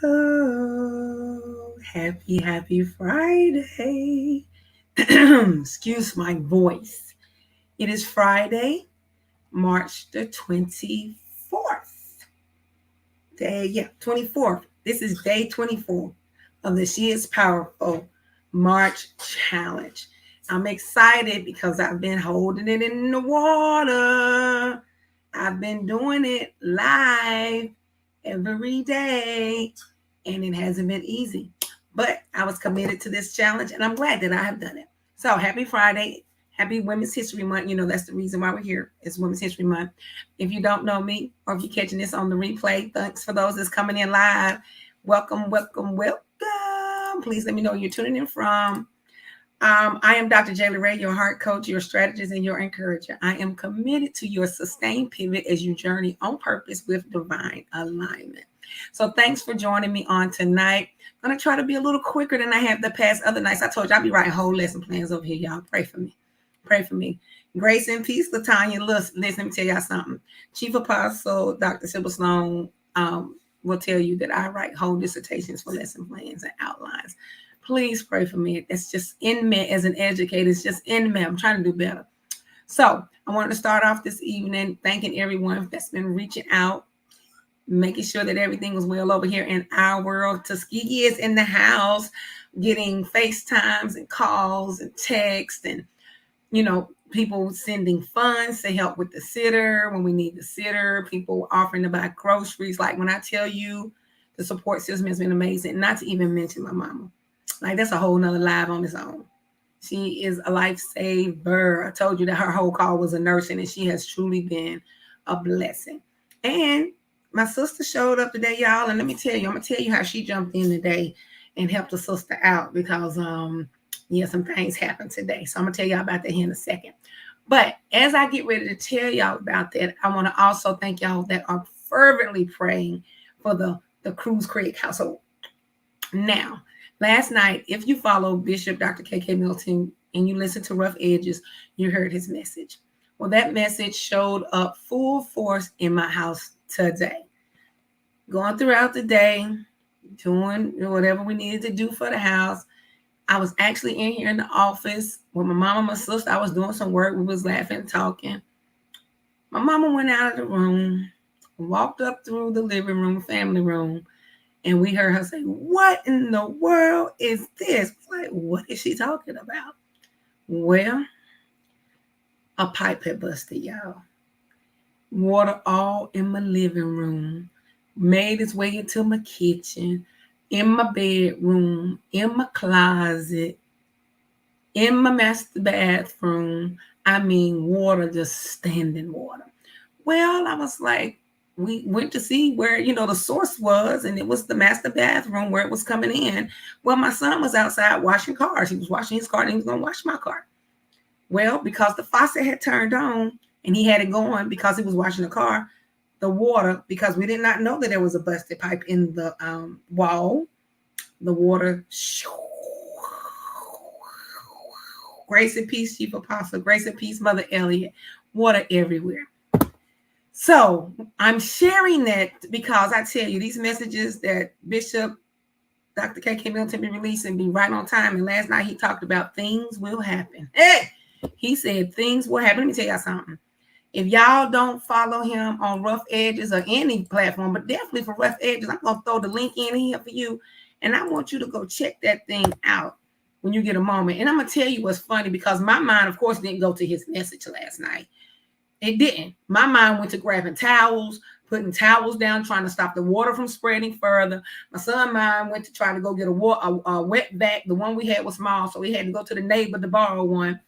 Hello. Happy Friday. Excuse my voice. It is Friday, March the 24th. 24th. This is day 24 of the She is Powerful March Challenge. I'm excited because I've been holding it in the water. I've been doing it live every day, and it hasn't been easy. But I was committed to this challenge, and I'm glad that I have done it. So happy Friday. Happy Women's History Month. You know, that's the reason why we're here. It's Women's History Month. If you don't know me, or if you're catching this on the replay, thanks for those that's coming in live. Welcome. Please let me know where you're tuning in from. I am Dr. Jayla Ray, your heart coach, your strategist, and your encourager. I am committed to your sustained pivot as you journey on purpose with divine alignment. So thanks for joining me on tonight. I'm going to try to be a little quicker than I have the past other nights. I told you I'll be writing whole lesson plans over here, y'all. Pray for me. Pray for me. Grace and peace, Latanya. Listen, let me tell y'all something. Chief Apostle Dr. Sybil Sloan will tell you that I write whole dissertations for lesson plans and outlines. Please pray for me. It's just in me as an educator. It's just in me. I'm trying to do better. So I wanted to start off this evening thanking everyone that's been reaching out, making sure that everything was well over here in our world. Tuskegee is in the house, getting FaceTimes and calls and texts and, people sending funds to help with the sitter when we need the sitter, people offering to buy groceries. Like when I tell you the support system has been amazing, not to even mention my mama. Like that's a whole nother live on its own. She is a lifesaver. I told you that her whole call was a nursing, and she has truly been a blessing. And my sister showed up today, y'all. And let me tell you, I'm gonna tell you how she jumped in today and helped a sister out because some things happened today. So I'm gonna tell y'all about that here in a second. But as I get ready to tell y'all about that, I want to also thank y'all that are fervently praying for the Cruz Creek household. Now, last night, if you follow Bishop Dr. K.K. Milton and you listen to Rough Edges, you heard his message. Well, that message showed up full force in my house today. Going throughout the day, doing whatever we needed to do for the house. I was actually in here in the office with my mom and my sister. I was doing some work. We was laughing and talking. My mama went out of the room, walked up through the living room, family room, and we heard her say, "What in the world is this?" Like, what is she talking about? Well, a pipe had busted, y'all. Water all in my living room, made its way into my kitchen, in my bedroom, in my closet, in my master bathroom. I mean, water, just standing water. Well, I was like, we went to see where, the source was, and it was the master bathroom where it was coming in. Well, my son was outside washing cars. He was washing his car, and he was going to wash my car. Well, because the faucet had turned on and he had it going because he was washing the car, the water, because we did not know that there was a busted pipe in the wall, the water, grace and peace, Chief Apostle, grace and peace, Mother Elliott, water everywhere. So I'm sharing that because I tell you, these messages that Bishop Dr. K.K. Milton be releasing be right on time. And last night he talked about things will happen. Hey, he said things will happen. Let me tell y'all something. If y'all don't follow him on Rough Edges or any platform, but definitely for Rough Edges, I'm going to throw the link in here for you. And I want you to go check that thing out when you get a moment. And I'm going to tell you what's funny, because my mind, of course, didn't go to his message last night. It didn't. My mind went to grabbing towels, putting towels down, trying to stop the water from spreading further. My son's mind went to try to go get a wet vac. The one we had was small, so we had to go to the neighbor to borrow one.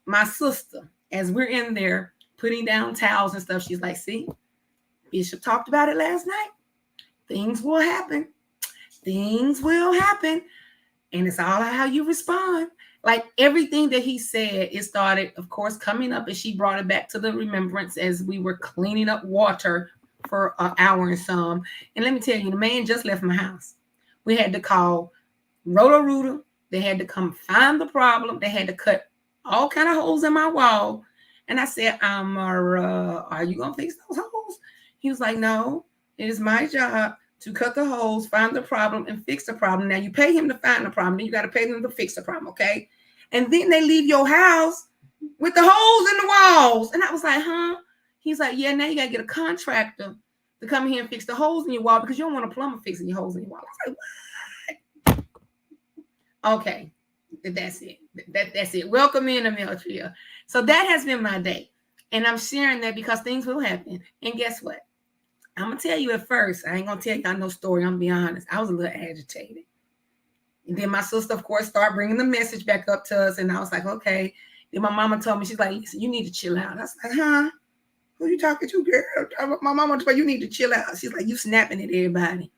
My sister, as we're in there putting down towels and stuff, she's like, "See, Bishop talked about it last night. Things will happen. Things will happen. And it's all how you respond." Like everything that he said, it started, of course, coming up, and she brought it back to the remembrance as we were cleaning up water for an hour and some. And let me tell you, the man just left my house. We had to call Roto-Rooter. They had to come find the problem. They had to cut all kind of holes in my wall. And I said, are you going to fix those holes? He was like, "No, it is my job to cut the holes, find the problem, and fix the problem. Now you pay him to find the problem, then you got to pay them to fix the problem, okay? And then they leave your house with the holes in the walls. And I was like, huh? He's like, yeah, now you got to get a contractor to come here and fix the holes in your wall because you don't want a plumber fixing your holes in your wall. I was like, what? Okay, that's it. That's it. Welcome in, Ameltria. So that has been my day. And I'm sharing that because things will happen. And guess what? I'm going to tell you at first. I ain't going to tell y'all no story. I'm going to be honest. I was a little agitated. And then my sister, of course, started bringing the message back up to us. And I was like, okay. Then my mama told me, she's like, listen, you need to chill out. I was like, huh? Who you talking to, girl? My mama told me, you need to chill out. She's like, you snapping at everybody.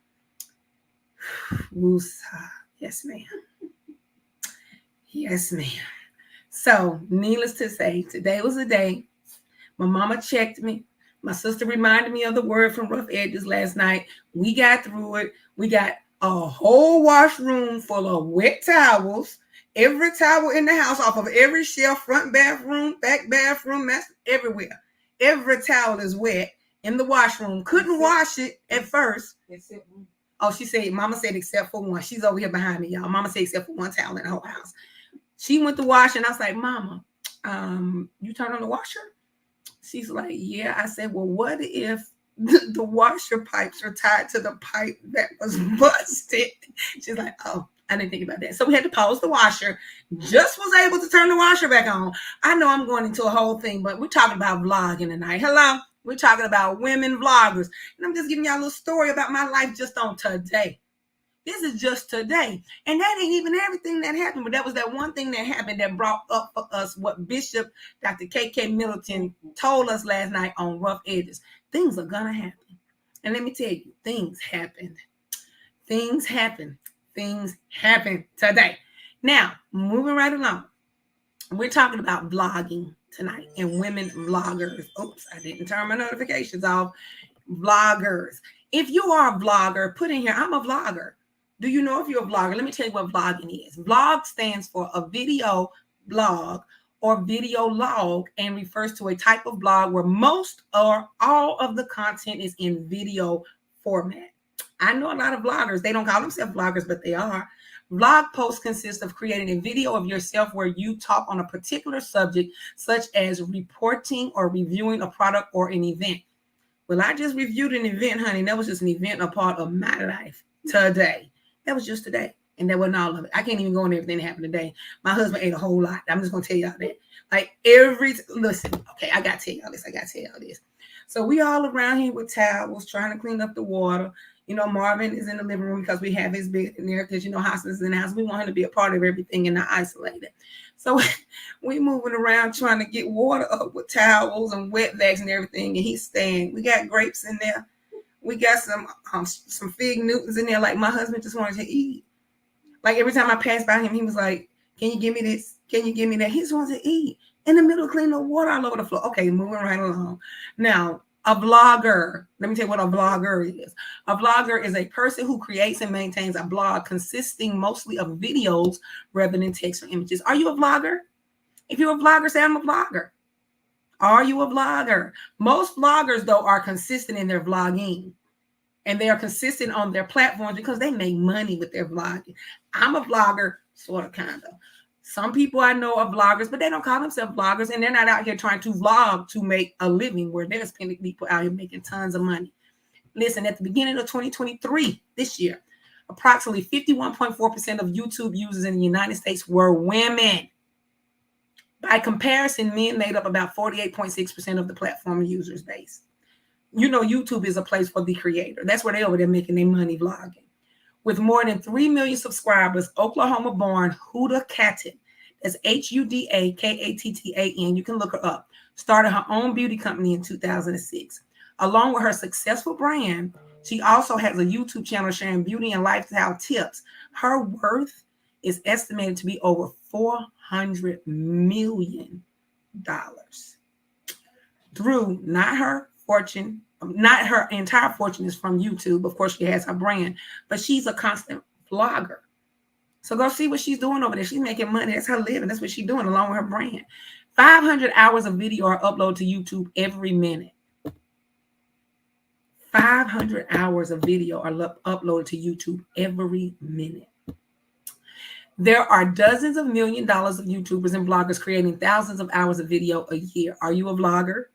Woosah. Yes, ma'am. Yes, ma'am. So, needless to say, today was a day. My mama checked me. My sister reminded me of the word from Rough Edges last night. We got through it. We got a whole washroom full of wet towels. Every towel in the house, off of every shelf, front bathroom, back bathroom, everywhere. Every towel is wet in the washroom. Couldn't wash it at first. Oh, she said, Mama said except for one. She's over here behind me, y'all. Mama said except for one towel in the whole house. She went to wash, and I was like, Mama, you turned on the washer? She's like, yeah. I said, well, what if the washer pipes are tied to the pipe that was busted? She's like, oh, I didn't think about that. So we had to pause the washer. Just was able to turn the washer back on. I know I'm going into a whole thing, but we're talking about vlogging tonight. Hello? We're talking about women vloggers. And I'm just giving y'all a little story about my life just on today. This is just today. And that ain't even everything that happened, but that was that one thing that happened that brought up for us what Bishop Dr. K.K. Middleton told us last night on Rough Edges. Things are going to happen. And let me tell you, things happened. Things happen. Things happen today. Now, moving right along. We're talking about vlogging tonight and women vloggers. Oops, I didn't turn my notifications off. Vloggers. If you are a vlogger, put in here, I'm a vlogger. Do you know if you're a vlogger? Let me tell you what vlogging is. Vlog stands for a video blog or video log and refers to a type of blog where most or all of the content is in video format. I know a lot of vloggers. They don't call themselves vloggers, but they are. Vlog posts consist of creating a video of yourself where you talk on a particular subject, such as reporting or reviewing a product or an event. Well, I just reviewed an event, honey. That was just an event, a part of my life today. That was just today. And that wasn't all of it. I can't even go into everything that happened today. My husband ate a whole lot. I'm just going to tell y'all that. Like listen, okay, I got to tell y'all this. So we all around here with towels trying to clean up the water. You know, Marvin is in the living room because we have his bed in there because, you know, hospice is in the house. We want him to be a part of everything and not isolated. So we moving around trying to get water up with towels and wet bags and everything. And he's staying. We got grapes in there. We got some fig Newtons in there. Like my husband just wanted to eat. Like every time I passed by him, he was like, can you give me this? Can you give me that? He just wants to eat. In the middle of cleaning up water all over the floor. Okay, moving right along. Now, a vlogger. Let me tell you what a vlogger is. A vlogger is a person who creates and maintains a blog consisting mostly of videos rather than text or images. Are you a vlogger? If you're a vlogger, say I'm a vlogger. Are you a vlogger? Most vloggers, though, are consistent in their vlogging. And they are consistent on their platforms because they make money with their vlogging. I'm a vlogger, sort of, kind of. Some people I know are vloggers, but they don't call themselves vloggers, and they're not out here trying to vlog to make a living, where there's plenty of people out here making tons of money. Listen, at the beginning of 2023, this year, approximately 51.4% of YouTube users in the United States were women. By comparison, men made up about 48.6% of the platform users base. You know, YouTube is a place for the creator. That's where they're over there making their money vlogging. With more than 3 million subscribers, Oklahoma-born Huda Kattan, that's Hudakattan, you can look her up, started her own beauty company in 2006. Along with her successful brand, she also has a YouTube channel sharing beauty and lifestyle tips. Her worth is estimated to be over $400 million. Through not her entire fortune is from YouTube. Of course, she has her brand, but she's a constant vlogger. So go see what she's doing over there. She's making money. That's her living. That's what she's doing along with her brand. 500 hours of video are uploaded to YouTube every minute. 500 hours of video are uploaded to YouTube every minute. There are dozens of $1 million of YouTubers and bloggers creating thousands of hours of video a year. Are you a vlogger?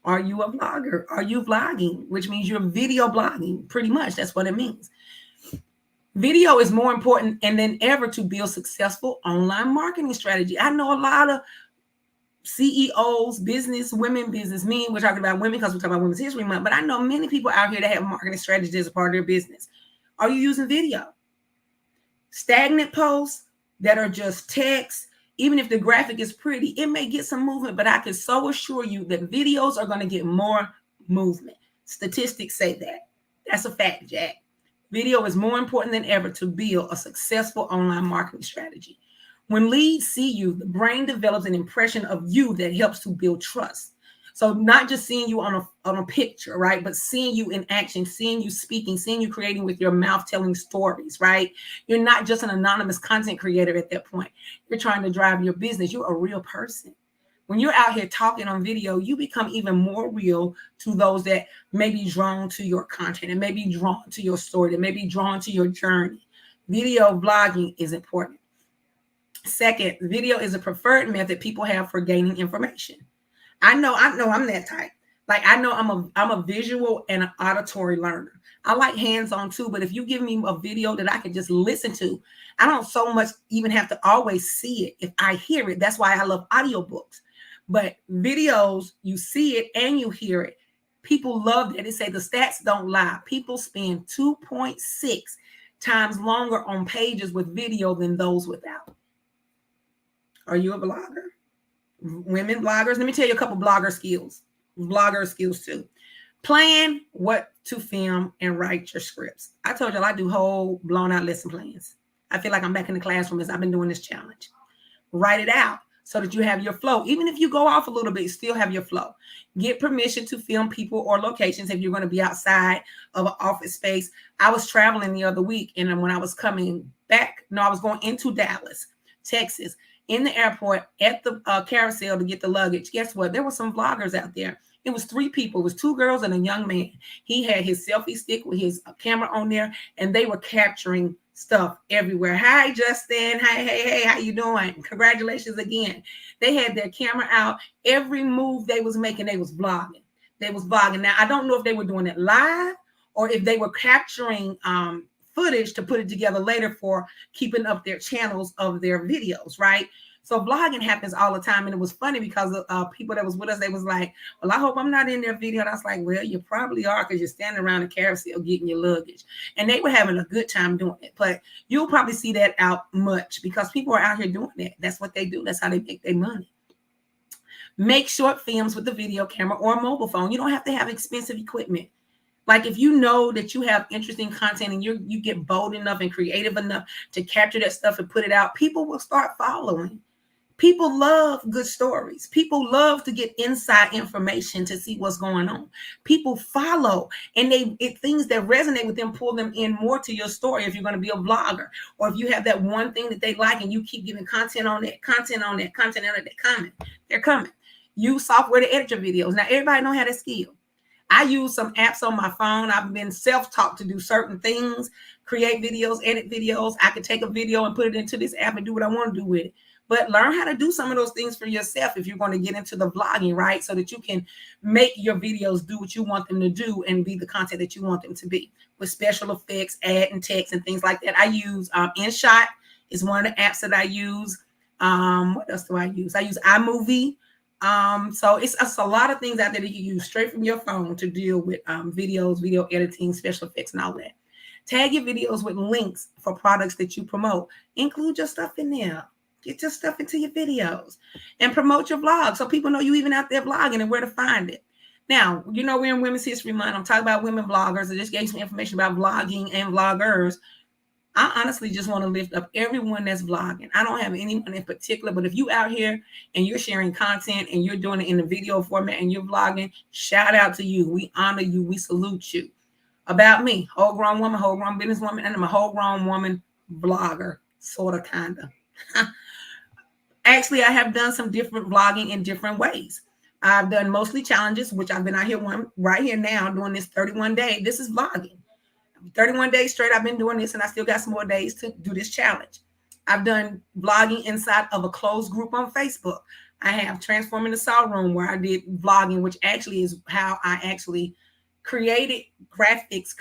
Are you a vlogger? Are you vlogging? Which means you're video blogging. Pretty much, that's what it means. Video is more important than ever to build successful online marketing strategy. I know a lot of CEOs, business women, business men. We're talking about women because we're talking about Women's History Month, but I know many people out here that have marketing strategies as a part of their business. Are you using video? Stagnant posts that are just text, even if the graphic is pretty, it may get some movement, but I can so assure you that videos are going to get more movement. Statistics say that. That's a fact, Jack. Video is more important than ever to build a successful online marketing strategy. When leads see you, the brain develops an impression of you that helps to build trust. So not just seeing you on a picture, right? But seeing you in action, seeing you speaking, seeing you creating with your mouth, telling stories, right? You're not just an anonymous content creator at that point. You're trying to drive your business. You're a real person. When you're out here talking on video, you become even more real to those that may be drawn to your content and may be drawn to your story, that may be drawn to your journey. Video blogging is important. Second, video is a preferred method people have for gaining information. I know I'm that type. Like, I know I'm a visual and an auditory learner. I like hands-on too, but if you give me a video that I can just listen to, I don't so much even have to always see it. If I hear it, that's why I love audiobooks. But videos, you see it and you hear it. People love that. They say the stats don't lie. People spend 2.6 times longer on pages with video than those without. Are you a blogger? Women bloggers. Let me tell you a couple blogger skills too. Plan what to film and write your scripts. I told y'all I do whole blown out lesson plans. I feel like I'm back in the classroom as I've been doing this challenge. Write it out so that you have your flow. Even if you go off a little bit, still have your flow. Get permission to film people or locations if you're going to be outside of an office space. I was traveling the other week, and when I was coming back, I was going into Dallas, Texas. In the airport at the carousel to get the luggage. Guess what? There were some vloggers out there. It was 3 people. It was 2 girls and a young man. He had his selfie stick with his camera on there, and they were capturing stuff everywhere. Hi, Justin. Hey, how you doing? Congratulations again. They had their camera out. Every move they was making, they was vlogging. Now, I don't know if they were doing it live or if they were capturing footage to put it together later for keeping up their channels of their videos, right? So vlogging happens all the time. And it was funny because people that was with us, they was like, well, I hope I'm not in their video. And I was like, well, you probably are, because you're standing around the carousel getting your luggage. And they were having a good time doing it. But you'll probably see that out much because people are out here doing that. That's what they do. That's how they make their money. Make short films with the video camera or mobile phone. You don't have to have expensive equipment. Like, if you know that you have interesting content and you get bold enough and creative enough to capture that stuff and put it out, people will start following. People love good stories. People love to get inside information to see what's going on. People follow, and things that resonate with them pull them in more to your story if you're going to be a vlogger, or if you have that one thing that they like and you keep giving content on that, they're coming. Use software to edit your videos. Now, everybody know how to skill. I use some apps on my phone. I've been self-taught to do certain things, create videos, edit videos. I can take a video and put it into this app and do what I want to do with it. But learn how to do some of those things for yourself if you're going to get into the vlogging, right? So that you can make your videos do what you want them to do and be the content that you want them to be, with special effects, ad and text and things like that. I use InShot is one of the apps that I use. What else do I use? I use iMovie. So it's a lot of things out there that you use straight from your phone to deal with videos, video editing, special effects, and all that. Tag your videos with links for products that you promote. Include your stuff in there. Get your stuff into your videos and promote your vlog so people know you even out there vlogging and where to find it. Now, we're in Women's History Month. I'm talking about women vloggers. I just gave some information about vlogging and vloggers. I honestly just want to lift up everyone that's vlogging. I don't have anyone in particular, but if you out here and you're sharing content and you're doing it in the video format and you're vlogging, shout out to you. We honor you. We salute you. About me, whole grown woman, whole grown businesswoman, and I'm a whole grown woman vlogger, sort of, kind of. Actually, I have done some different vlogging in different ways. I've done mostly challenges, which I've been out here right here now doing this 31 day. This is vlogging. 31 days straight. I've been doing this, and I still got some more days to do this challenge. I've done vlogging inside of a closed group on Facebook. I have Transforming the Soul Room, where I did vlogging, which actually is how I actually created graphics,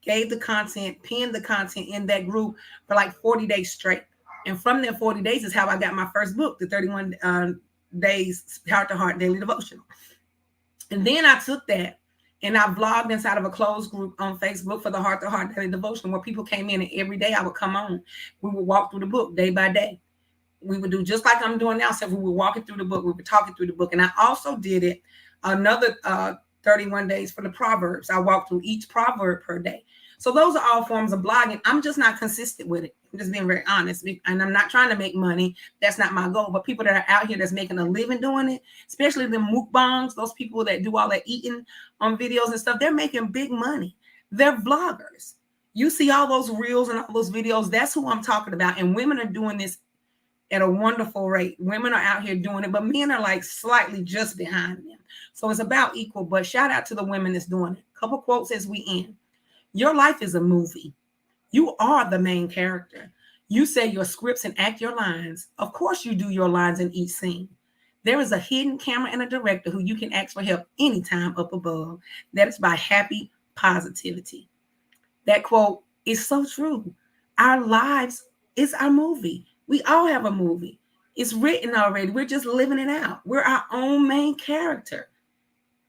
gave the content, pinned the content in that group for like 40 days straight. And from that 40 days is how I got my first book, the 31 days Heart to Heart Daily Devotional. And then I took that and I vlogged inside of a closed group on Facebook for the Heart to Heart Daily Devotional, where people came in, and every day I would come on. We would walk through the book day by day. We would do just like I'm doing now. So we were walking through the book, we were talking through the book. And I also did it another 31 days for the Proverbs. I walked through each proverb per day. So those are all forms of blogging. I'm just not consistent with it. I'm just being very honest. And I'm not trying to make money. That's not my goal. But people that are out here that's making a living doing it, especially the mukbangs, those people that do all that eating on videos and stuff, they're making big money. They're vloggers. You see all those reels and all those videos. That's who I'm talking about. And women are doing this at a wonderful rate. Women are out here doing it, but men are like slightly just behind them. So it's about equal. But shout out to the women that's doing it. Couple quotes as we end. Your life is a movie. You are the main character. You say your scripts and act your lines. Of course you do your lines in each scene. There is a hidden camera and a director who you can ask for help anytime up above. That is by Happy Positivity. That quote is so true. Our lives is our movie. We all have a movie. It's written already. We're just living it out. We're our own main character.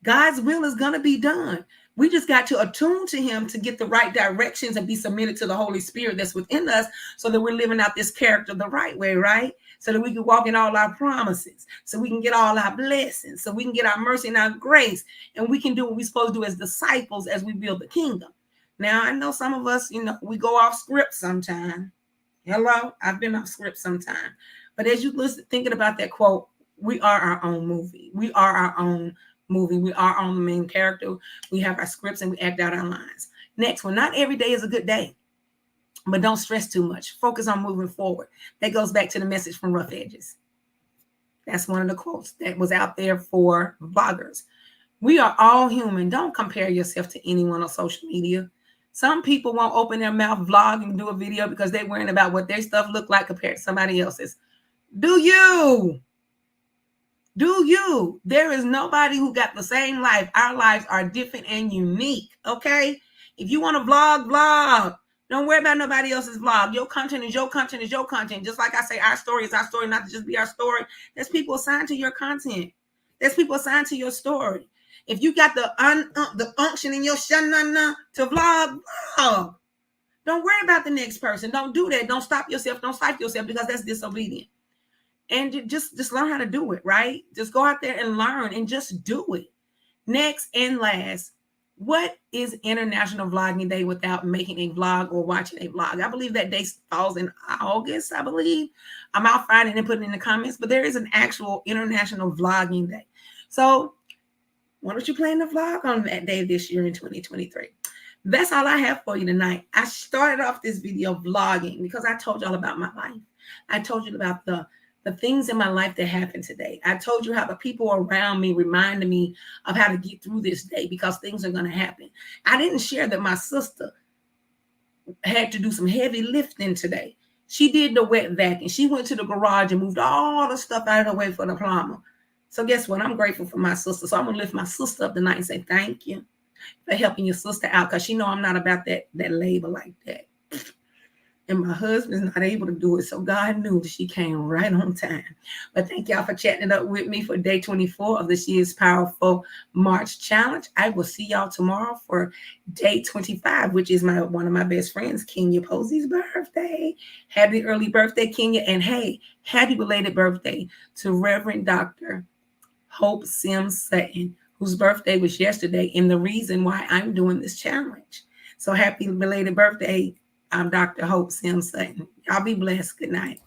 God's will is going to be done. We just got to attune to him to get the right directions and be submitted to the Holy Spirit that's within us, so that we're living out this character the right way, right? So that we can walk in all our promises, so we can get all our blessings, so we can get our mercy and our grace, and we can do what we're supposed to do as disciples as we build the kingdom. Now, I know some of us, we go off script sometime. Hello, I've been off script sometime. But as you listen, thinking about that quote, we are our own movie. We are our own movie. We are our own main character. We have our scripts and we act out our lines. Next one, not every day is a good day, but don't stress too much. Focus on moving forward. That goes back to the message from Rough Edges. That's one of the quotes that was out there for bloggers. We are all human. Don't compare yourself to anyone on social media. Some people won't open their mouth, vlog, and do a video because they're worrying about what their stuff look like compared to somebody else's. Do you? Do you? There is nobody who got the same life. Our lives are different and unique, okay? If you want to vlog, vlog. Don't worry about nobody else's vlog. Your content is your content is your content. Just like I say, our story is our story, not to just be our story. There's people assigned to your content. There's people assigned to your story. If you got the unction in your shanana to vlog, vlog. Don't worry about the next person. Don't do that. Don't stop yourself. Don't stifle yourself, because that's disobedient. And just learn how to do it, right? Just go out there and learn and just do it. Next and last, what is International Vlogging Day without making a vlog or watching a vlog? I believe that day falls in August, I believe. I'll find it and put it in the comments, but there is an actual International Vlogging Day. So why don't you plan to vlog on that day this year in 2023? That's all I have for you tonight. I started off this video vlogging because I told y'all about my life. I told you about the things in my life that happened today. I told you how the people around me reminded me of how to get through this day, because things are going to happen. I didn't share that my sister had to do some heavy lifting today. She did the wet vac and she went to the garage and moved all the stuff out of the way for the plumber. So guess what? I'm grateful for my sister. So I'm going to lift my sister up tonight and say thank you for helping your sister out, because she know I'm not about that labor like that. And my husband's not able to do it. So God knew that she came right on time. But thank y'all for chatting it up with me for day 24 of this year's Powerful March Challenge. I will see y'all tomorrow for day 25, which is one of my best friends, Kenya Posey's birthday. Happy early birthday, Kenya. And hey, happy belated birthday to Reverend Dr. Hope Sims Sutton, whose birthday was yesterday, and the reason why I'm doing this challenge. So happy belated birthday, I'm Dr. Hope Sims Sutton. Y'all be blessed. Good night.